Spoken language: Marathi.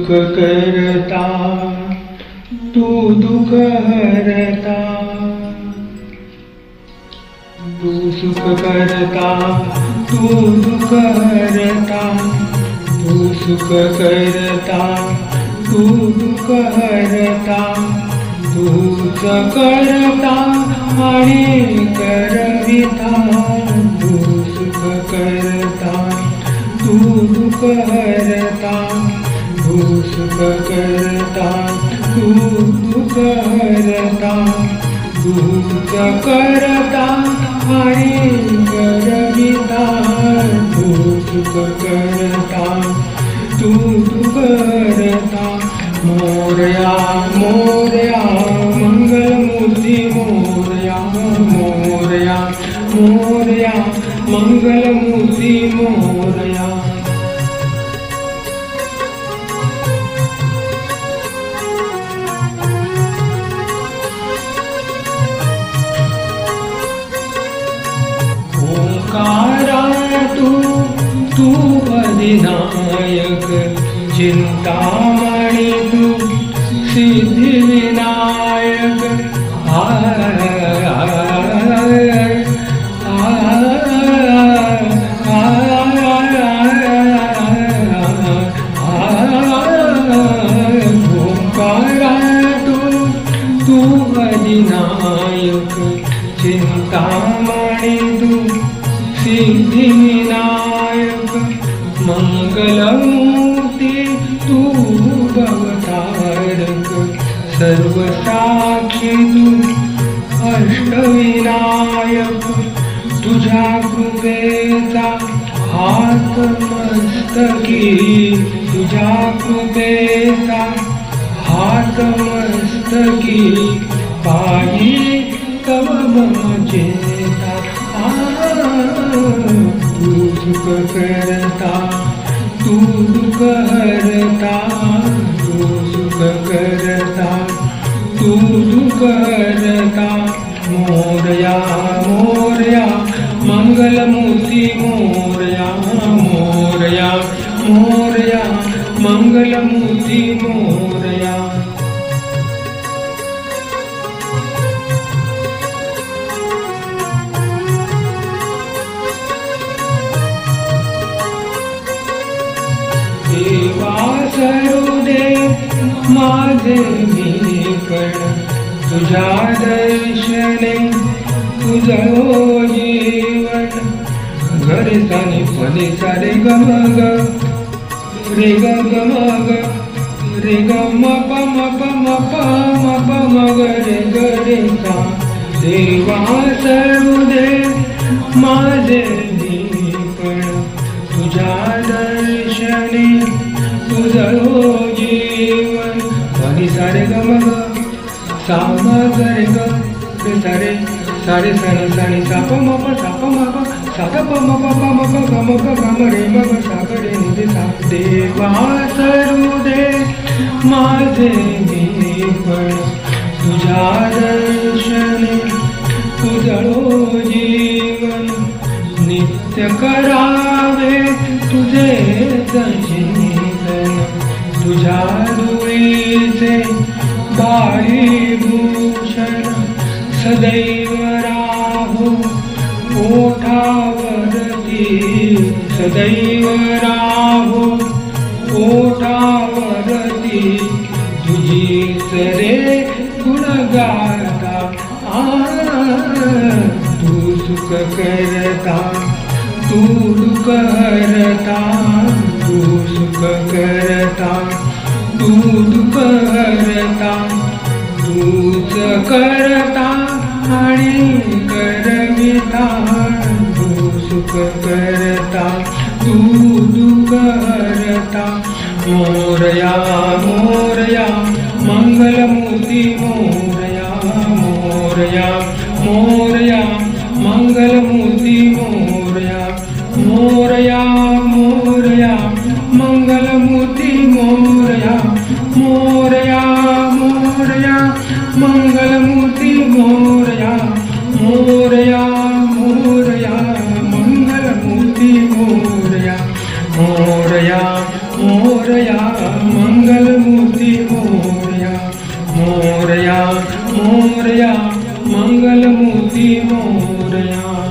सुख करता तू दुःख हरता, तू सुख करता तू दुःख हरता, तू सुख करता तू दुःख हरता, तूच करता आणि करविता, तू सुख करता तू दुःख हरता, तू सुख करता तू दुःख हरता, तूच करता आणि करविता, तू सुख करता तू दुःख हरता. मोरया मोरया मंगलमूर्ती मोरया, मोरया मोरया मंगलमूर्ती मोरया. ओंकारा तू अधिनायक, चिंतामणी तू सिद्धिविनायक. ओंकारा तू अधिनायक, चिंतामणी तू सिद्धिविनायक. मंगलमूर्ती तू भवतारक, सर्वसाक्षी तू अष्टविनायक. तुझ्या कृपेचा हात मस्तकी, तुझ्या कृपेचा हात मस्तकी. पायी तव मम चिंता, तू सुख करता तू दुःख हरता, तू सुख करता तू दुःख हरता. मोरया मोरया मंगलमूर्ती मोरया, मोरया मोरया मंगलमूर्ती मोरया. देवा सरुदे माझे मीपण, तुझ्या दर्शने तुझं जीवन. घरे साने पदे सारे गम ग रे ग गम ग रे ग म प म प म प म प म ग रे ग रे सा. देवा सरुदे माझे मीपण, तुझ्या दर्शने तुझं जीवन. पनी सारे गम ग सा म ग रे ग रे सारे सारे सारे सारे सा प म प सा प म प सा ग प म प प म प ग म प ग म रे म ग सा ग रे नि रे सा. देवा सरुदे माझे मीपण, तुझ्या दर्शने तुझं जीवन. नित्य करावे तुझे चिंतन, तुझ्या धुळीचे भारी भूषण. सदैव राहो ओठावरती, सदैव राहो ओठावरती. तुझीच रे गुण गाता, तू सुख करता तू दुःख हरता, तू सुख करता तू दुःख हरता. तूच करता आणि करविता, तू सुख करता तू दुःख हरता. मोरया मोरया मंगलमूर्ती मोरया, मोरया मोरया मंगलमूर्ती मोरया. मोरया मोरया मंगलमूर्ती मोरया, मोरया मोरया मंगलमूर्ती मोरया. मोरया मोरया मंगलमूर्ती मोरया, मोरया मोरया मंगल मोरया मंगलमूर्ती मोरया.